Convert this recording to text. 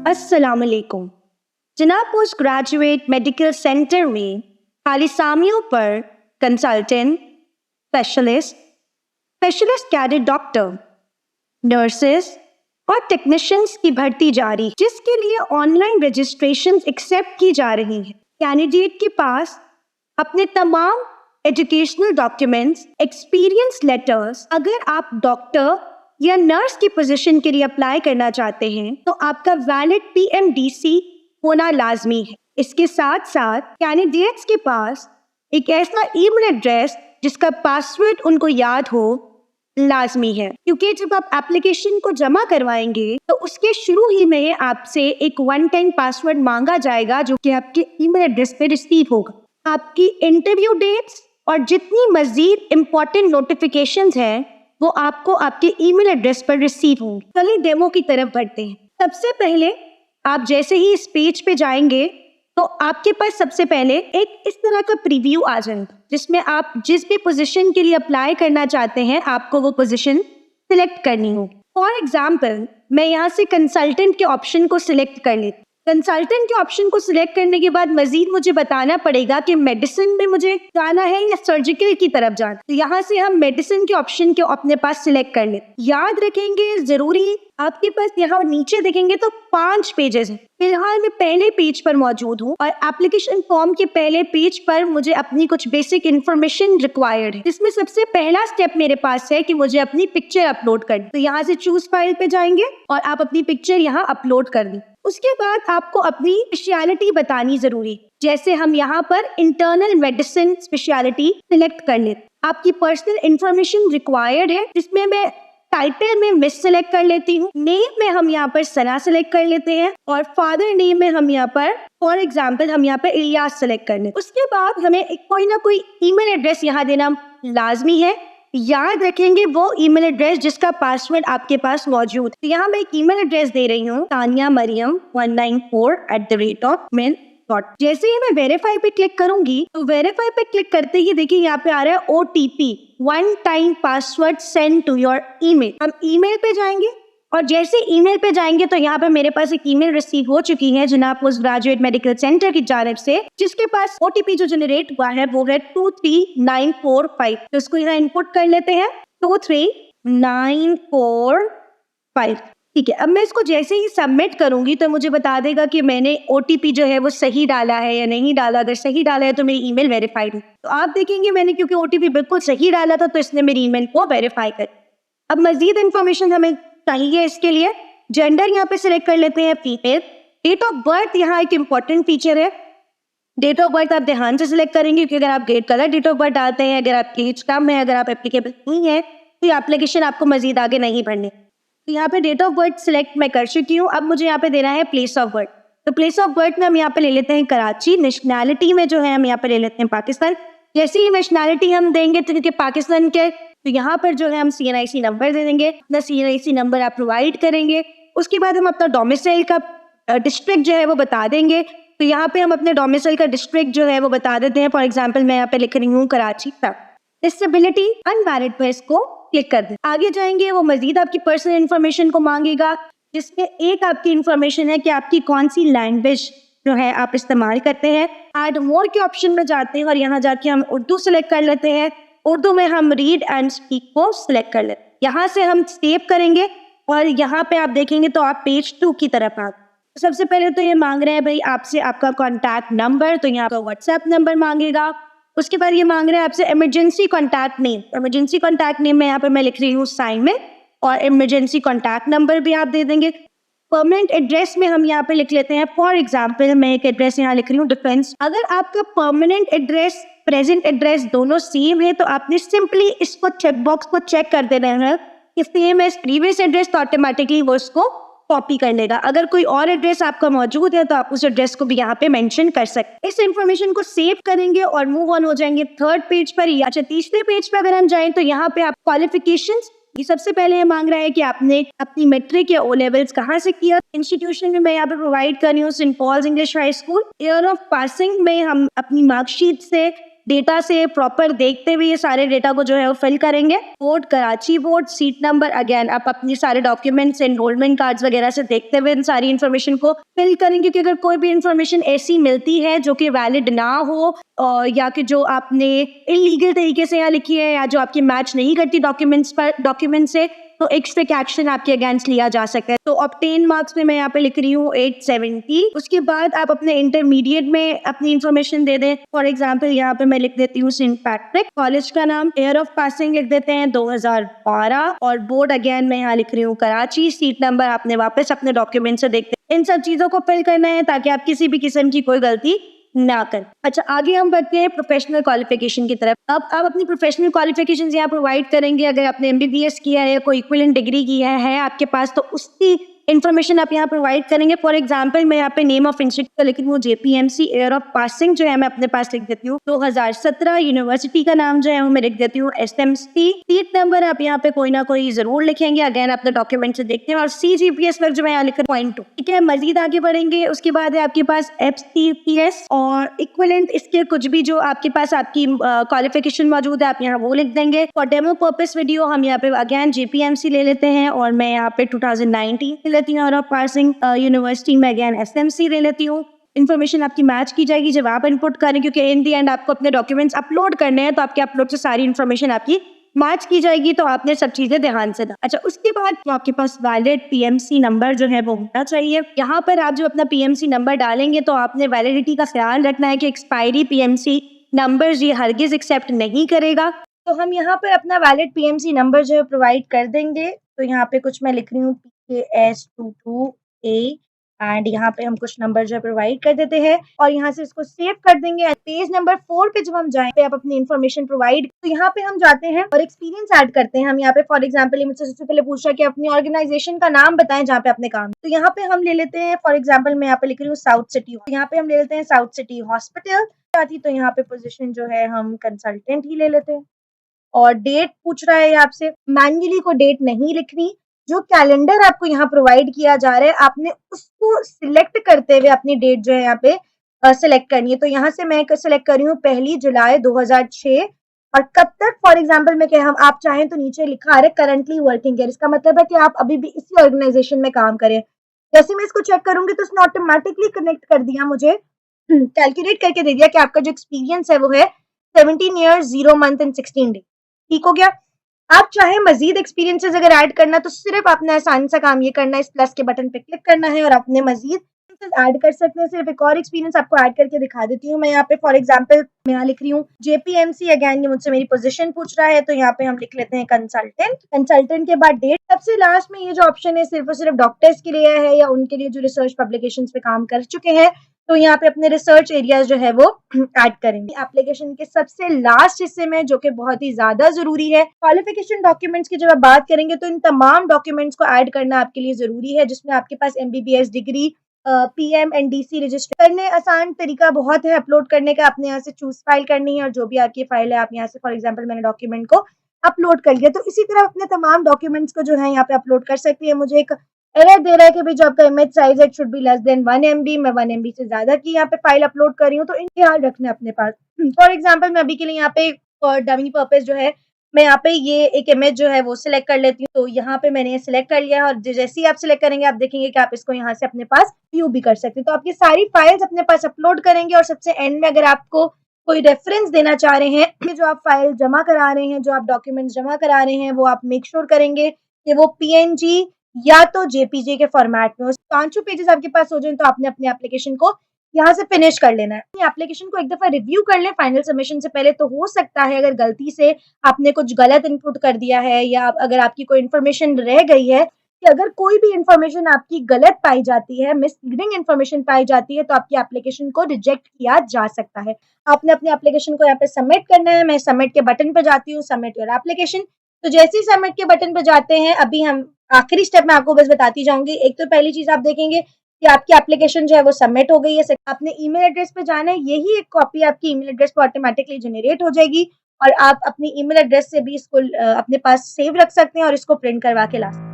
अस्सलाम वालेकुम जनाब। पोस्ट ग्रेजुएट मेडिकल सेंटर में खाली सामियों पर consultant, specialist, specialist cadet doctor, nurses और टेक्नीशियंस की भर्ती जारी, जिसके लिए ऑनलाइन रजिस्ट्रेशन एक्सेप्ट की जा रही है। कैंडिडेट के पास अपने तमाम एजुकेशनल डॉक्यूमेंट्स, एक्सपीरियंस लेटर्स, अगर आप डॉक्टर या नर्स की पोजीशन के लिए अप्लाई करना चाहते हैं तो आपका वैलिड PMDC होना लाजमी है। इसके साथ साथ कैंडिडेट्स के पास एक ऐसा ईमेल एड्रेस जिसका पासवर्ड उनको याद हो लाजमी है, क्योंकि जब आप एप्लीकेशन को जमा करवाएंगे तो उसके शुरू ही में आपसे एक वन टाइम पासवर्ड मांगा जाएगा जो कि आपके ईमेल एड्रेस पे रिसीव होगा। आपकी इंटरव्यू डेट्स और जितनी मजीद इम्पोर्टेंट नोटिफिकेशंस हैं वो आपको आपके ईमेल एड्रेस पर रिसीव होंगे। चलिए डेमो की तरफ बढ़ते हैं। सबसे पहले आप जैसे ही इस पेज पे जाएंगे तो आपके पास सबसे पहले एक इस तरह का प्रीव्यू आ जाएगा जिसमें आप जिस भी पोजीशन के लिए अप्लाई करना चाहते हैं आपको वो पोजीशन सिलेक्ट करनी होगी। फॉर एग्जाम्पल मैं यहाँ से कंसल्टेंट के ऑप्शन को सिलेक्ट कर लेती। कंसल्टेंट के ऑप्शन को सिलेक्ट करने के बाद मजीद मुझे बताना पड़ेगा कि मेडिसिन में मुझे जाना है या सर्जिकल की तरफ जाना। तो यहाँ से हम मेडिसिन के ऑप्शन के अपने पास सिलेक्ट कर लेते। याद रखेंगे जरूरी, आपके पास यहाँ नीचे देखेंगे तो 5 पेजेस हैं। फिलहाल मैं पहले पेज पर मौजूद हूँ और एप्लीकेशन फॉर्म के पहले पेज पर मुझे अपनी कुछ बेसिक इन्फॉर्मेशन रिक्वायर्ड है, जिसमें सबसे पहला स्टेप मेरे पास है कि मुझे अपनी पिक्चर अपलोड करनी। तो यहाँ से चूज फाइल पे जाएंगे और आप अपनी पिक्चर यहाँ अपलोड कर दें। उसके बाद आपको अपनी स्पेशलिटी बतानी जरूरी, जैसे हम यहाँ पर इंटरनल मेडिसिन स्पेशलिटी सिलेक्ट कर लेते। आपकी पर्सनल इंफॉर्मेशन रिक्वायर्ड है जिसमें मैं टाइटल में मिस सेलेक्ट कर लेती हूँ, नेम में हम यहाँ पर सना सेलेक्ट कर लेते हैं और फादर नेम में हम यहाँ पर फॉर एग्जाम्पल हम यहाँ पर इलियास सेलेक्ट कर लेते। उसके बाद हमें कोई ना कोई ईमेल एड्रेस यहाँ देना लाजमी है। याद रखेंगे वो ईमेल एड्रेस जिसका पासवर्ड आपके पास मौजूद है। यहाँ मैं एक ईमेल एड्रेस दे रही हूँ taniamariam194@mail. जैसे ही मैं वेरीफाई पे क्लिक करूंगी तो वेरीफाई पे क्लिक करते ही देखिए यहाँ पे आ रहा है OTP, one time password send to your email. हम ईमेल पे जाएंगे और जैसे ईमेल पे जाएंगे तो यहाँ पे मेरे पास एक ईमेल रिसीव हो चुकी है जनाब पोस्ट ग्रेजुएट मेडिकल सेंटर की जानिब से, जिसके पास OTP जो जनरेट हुआ है वो है 23945। तो इसको यहाँ इनपुट कर लेते हैं 23945। ठीक है, अब मैं इसको जैसे ही सबमिट करूंगी तो मुझे बता देगा कि मैंने OTP जो है वो सही डाला है या नहीं डाला। अगर सही डाला है तो मेरी ईमेल वेरीफाइड है। तो आप देखेंगे मैंने क्योंकि OTP बिल्कुल सही डाला था तो इसने मेरी ईमेल को वेरीफाई कर। अब मजीद इन्फॉर्मेशन हमें चाहिए, इसके लिए जेंडर यहाँ पे सिलेक्ट कर लेते हैं फीमेल। डेट ऑफ बर्थ यहाँ एक इम्पॉर्टेंट फीचर है। डेट ऑफ बर्थ आप ध्यान से सिलेक्ट करेंगे क्योंकि अगर आप गलत डेट ऑफ बर्थ डालते हैं, अगर आपकी एज कम है, अगर आप एप्लीकेबल नहीं है तो ये एप्लीकेशन आपको मजीद आगे नहीं बढ़ने। तो यहाँ पे डेट ऑफ बर्थ सिलेक्ट मैं कर चुकी हूँ। अब मुझे यहाँ पे देना है प्लेस ऑफ बर्थ। तो प्लेस ऑफ बर्थ में हम यहाँ पे ले लेते हैं कराची। नेशनैलिटी में जो है हम यहाँ पे ले लेते हैं पाकिस्तान। जैसे ही नेशनैलिटी हम देंगे तो क्योंकि पाकिस्तान के, तो यहाँ पर जो है हम CNIC नंबर दे देंगे। अपना CNIC नंबर आप प्रोवाइड करेंगे। उसके बाद हम अपना डोमिसाइल का डिस्ट्रिक्ट जो है वो बता देंगे। तो यहाँ पे हम अपने डोमिसाइल का डिस्ट्रिक्ट जो है वो बता देते हैं। फॉर एग्जाम्पल मैं यहाँ पे लिख रही हूँ कराची। डिसेबिलिटी अनवैलिड पर इसको क्लिक कर दें। आगे जाएंगे वो मजीद आपकी पर्सनल इन्फॉर्मेशन को मांगेगा, जिसमें एक आपकी इन्फॉर्मेशन है कि आपकी कौन सी लैंग्वेज जो है आप इस्तेमाल करते हैं। ऐड मोर के ऑप्शन में जाते हैं और यहाँ जाके हम उर्दू सेलेक्ट कर लेते हैं। उर्दू में हम रीड एंड स्पीक को सिलेक्ट कर लेते हैं। यहाँ से हम सेव करेंगे और यहाँ पे आप देखेंगे तो आप पेज 2 की तरफ आ। सबसे पहले तो ये मांग रहे हैं भाई आपसे आपका कॉन्टैक्ट नंबर, तो यहाँ का व्हाट्सएप नंबर मांगेगा। उसके बाद ये मांग रहे हैं आपसे emergency contact name. Emergency contact name में यहाँ पे मैं लिख रही हूँ साइन में, और इमरजेंसी कॉन्टैक्ट नंबर भी आप दे देंगे। परमानेंट एड्रेस में हम यहाँ पे लिख लेते हैं, फॉर एग्जाम्पल मैं एक एड्रेस यहाँ लिख रही हूँ डिफेंस। अगर आपका परमानेंट एड्रेस प्रेजेंट एड्रेस दोनों सेम है तो आपने सिंपली इसको चेकबॉक्स को चेक कर देना है कि सेम है प्रीवियस एड्रेस, तो ऑटोमेटिकली वो इसको कॉपी कर लेगा। अगर कोई और एड्रेस आपका मौजूद है तो आप उस एड्रेस को भी यहाँ पे मेंशन कर सकते। इस इन्फॉर्मेशन को सेव करेंगे और मूव ऑन हो जाएंगे थर्ड पेज पर या तीसरे पेज पर। अगर हम जाएं तो यहाँ पे आप क्वालिफिकेशंस, ये सबसे पहले मांग रहा है कि आपने अपनी मैट्रिक या O लेवल्स कहाँ से किया। इंस्टीट्यूशन में मैं यहाँ पे प्रोवाइड कर रही हूँ Saint Paul's English high school. Year of passing में हम अपनी मार्कशीट से डेटा से प्रॉपर देखते हुए ये सारे डेटा को जो है वो फिल करेंगे। Board Karachi board, seat number, again आप अपने सारे डॉक्यूमेंट्स, एनरोलमेंट कार्ड्स वगैरह से देखते हुए इन सारी इन्फॉर्मेशन को फिल करेंगे, क्योंकि अगर कोई भी इन्फॉर्मेशन ऐसी मिलती है जो कि वैलिड ना हो या कि जो आपने इलीगल तरीके से यहाँ लिखी है या जो आपकी मैच नहीं करती डॉक्यूमेंट से, तो एक स्ट्रिक्ट एक्शन आपके अगेंस्ट लिया जा सकता है। तो ऑब्टेन मार्क्स में मैं यहाँ पे लिख रही हूँ 870। उसके बाद आप अपने इंटरमीडिएट में अपनी इन्फॉर्मेशन दे दें। फॉर एग्जांपल यहाँ पे मैं लिख देती हूँ सेंट पैट्रिक, कॉलेज का नाम, ईयर ऑफ पासिंग लिख देते हैं 2012, और बोर्ड अगेन मैं यहाँ लिख रही हूँ कराची, सीट नंबर आपने वापस अपने डॉक्यूमेंट से देखते हैं। इन सब चीजों को फिल करना है ताकि आप किसी भी किस्म की कोई गलती ना कर। अच्छा, आगे हम बढ़ते हैं प्रोफेशनल क्वालिफिकेशन की तरफ। अब आप अपनी प्रोफेशनल क्वालिफिकेशंस यहाँ प्रोवाइड करेंगे। अगर आपने एमबीबीएस किया है, कोई इक्विवेलेंट डिग्री किया है आपके पास, तो उसकी इन्फॉर्मेशन आप यहाँ प्रोवाइड करेंगे। फॉर एग्जांपल मैं यहाँ पे नेम ऑफ इंस्टीट्यूट लिख रही हूँ जेपीएमसी, ईयर ऑफ पासिंग जो है मैं अपने पास लिख देती हूँ 2017, यूनिवर्सिटी का नाम जो है वो मैं लिख देती हूँ एसएमसी, सीट नंबर आप यहाँ पे कोई ना कोई जरूर लिखेंगे, अगेन अपने डॉक्यूमेंट से देखते हैं, और CGPS पर जो मैं यहाँ लिख रही हूँ 0.2। ठीक है, मजीद आगे बढ़ेंगे। उसके बाद है आपके पास FCPS और इक्विवेलेंट, इसके कुछ भी जो आपके पास आपकी क्वालिफिकेशन मौजूद है आप यहाँ वो लिख देंगे। फॉर डेमो पर्पस वीडियो हम यहाँ पे अगेन जेपीएमसी ले लेते हैं, और मैं यहाँ पे 2019 लेती हूँ, और पासिंग यूनिवर्सिटी में अगेन एसएमसी ले लेती हूँ। इन्फॉर्मेशन आपकी मैच की जाएगी जब आप इनपुट करें, क्योंकि इन दी एंड आपको अपने डॉक्यूमेंट्स अपलोड करने हैं, तो आपके अपलोड से सारी इन्फॉर्मेशन आपकी मैच की जाएगी, तो आपने सब चीजें ध्यान से। अच्छा, उसके बाद तो आपके पास वैलिड पीएमसी नंबर जो है वो होना चाहिए। यहाँ पर आप जो अपना पीएमसी नंबर डालेंगे तो आपने वैलिडिटी का ख्याल रखना है कि एक्सपायरी पीएमसी नंबर ये हरगिज एक्सेप्ट नहीं करेगा। तो हम यहाँ पर अपना वैलिड पीएमसी नंबर जो है प्रोवाइड कर देंगे। तो यहाँ पे कुछ मैं लिख रही हूँ PKS22A, एंड यहाँ पे हम कुछ नंबर जो है प्रोवाइड कर देते हैं, और यहाँ से इसको सेव कर देंगे। पेज नंबर 4 पे जब हम जाएं पे आप अपनी इन्फॉर्मेशन प्रोवाइड, तो यहाँ पे हम जाते हैं और एक्सपीरियंस ऐड करते हैं। हम यहाँ पे फॉर एग्जांपल मुझसे सबसे पहले पूछा कि अपनी ऑर्गेनाइजेशन का नाम बताएं जहाँ पे आपने काम, तो यहाँ पे हम ले लेते हैं फॉर एग्जाम्पल मैं यहाँ पे लिख रही हूँ साउथ सिटी, तो यहाँ पे हम ले लेते हैं साउथ सिटी हॉस्पिटल। तो यहाँ पे पोजिशन जो है हम कंसल्टेंट ही ले लेते हैं, और डेट पूछ रहा है आपसे, मैन्युअली को डेट नहीं लिखनी, जो कैलेंडर आपको यहाँ प्रोवाइड किया जा रहा है आपने उसको सिलेक्ट करते हुए अपनी डेट जो है यहाँ पे सिलेक्ट करनी है। तो यहाँ से मैं सिलेक्ट कर रही हूँ 1 जुलाई 2006, और कब तक, फॉर एग्जाम्पल में क्या हम आप चाहें तो नीचे लिखा आ रहा है करंटली वर्किंग है, इसका मतलब है कि आप अभी भी इसी ऑर्गेनाइजेशन में काम करें। जैसे मैं इसको चेक करूंगी तो उसने ऑटोमेटिकली कनेक्ट कर दिया, मुझे कैलकुलेट करके दे दिया कि आपका जो एक्सपीरियंस है वो है 17 ईयर्स 0 मंथ एंड 16 डे। ठीक हो गया। आप चाहे मजीद एक्सपीरियंसेस अगर ऐड करना तो सिर्फ आपने आसान सा काम ये करना है, इस प्लस के बटन पे क्लिक करना है और आपने मजीद ऐड कर सकते हैं। सिर्फ एक और एक्सपीरियंस आपको ऐड करके दिखा देती हूँ मैं यहाँ पे। फॉर एग्जांपल मैं यहाँ लिख रही हूँ जेपीएमसी, अगेन ये मुझसे मेरी पोजीशन पूछ रहा है, तो यहाँ पे हम लिख लेते हैं कंसल्टेंट। कंसल्टेंट के बाद डेट, सबसे लास्ट में ये जो ऑप्शन है सिर्फ और सिर्फ डॉक्टर्स के लिए है या उनके लिए जो रिसर्च पब्लिकेशंस पे काम कर चुके हैं, तो यहाँ पे अपने रिसर्च एरियाज जो है वो ऐड करेंगे। एप्लीकेशन के सबसे लास्ट हिस्से में जो कि बहुत ही ज्यादा जरूरी है, क्वालिफिकेशन डॉक्यूमेंट्स की जब आप बात करेंगे तो इन तमाम डॉक्यूमेंट्स को ऐड करना आपके लिए जरूरी है, जिसमें आपके पास एमबीबीएस डिग्री, PMNDC रजिस्टर करने आसान तरीका बहुत है अपलोड करने का। आपने यहाँ से चूज फाइल करनी है और जो भी आपकी फाइल है आप यहाँ से फॉर एग्जांपल मैंने डॉक्यूमेंट को अपलोड कर लिया, तो इसी तरह अपने तमाम डॉक्यूमेंट्स को जो है यहाँ पे अपलोड कर सकती है। मुझे एक एरर दे रहा है कि भाई जो आपका इमेज साइज है should be less than 1 MB, मैं 1 MB से ज्यादा की यहाँ पे फाइल अपलोड कर रही हूँ, तो इनके ख्याल रखना अपने पास। फॉर एग्जाम्पल मैं अभी के लिए यहाँ पे फॉर डमी पर्पस जो है मैं यहाँ पे ये एक इमेज जो है वो सिलेक्ट कर लेती हूँ। तो यहाँ पे मैंने ये सिलेक्ट कर लिया है, और जैसे ही आप सिलेक्ट करेंगे आप देखेंगे कि आप इसको यहाँ से अपने पास व्यू भी कर सकते हैं। तो आपकी सारी फाइल्स अपने पास अपलोड करेंगे, और सबसे एंड में अगर आपको कोई रेफरेंस देना चाह रहे हैं, जो आप फाइल जमा करा रहे हैं, जो आप डॉक्यूमेंट्स जमा करा रहे हैं, वो आप मेक श्योर करेंगे कि वो PNG या तो JPG के फॉर्मेट में हो। 5 पेजेस आपके पास हो जाए तो आपने अपने एप्लीकेशन को यहाँ से फिनिश कर लेना है। एप्लीकेशन को एक दफा रिव्यू कर लें फाइनल सबमिशन से पहले, तो हो सकता है अगर गलती से आपने कुछ गलत इनपुट कर दिया है या अगर आपकी कोई इन्फॉर्मेशन रह गई है, कि अगर कोई भी इन्फॉर्मेशन आपकी गलत पाई जाती है, मिसलीडिंग इन्फॉर्मेशन पाई जाती है, तो आपकी एप्लीकेशन को रिजेक्ट किया जा सकता है। आपने अपने एप्लीकेशन को यहाँ पे सबमिट करना है। मैं सबमिट के बटन पे जाती हूँ, सबमिट योर एप्लीकेशन। तो जैसे ही सबमिट के बटन पे जाते हैं, अभी हम आखिरी स्टेप में आपको बस बताती जाऊंगी। एक तो पहली चीज आप देखेंगे कि आपकी एप्लीकेशन जो है वो सबमिट हो गई है। आपने ईमेल एड्रेस पे जाना है, यही एक कॉपी आपकी ईमेल एड्रेस पे ऑटोमेटिकली जनरेट हो जाएगी, और आप अपनी ईमेल एड्रेस से भी इसको अपने पास सेव रख सकते हैं और इसको प्रिंट करवा के ला सकते हैं।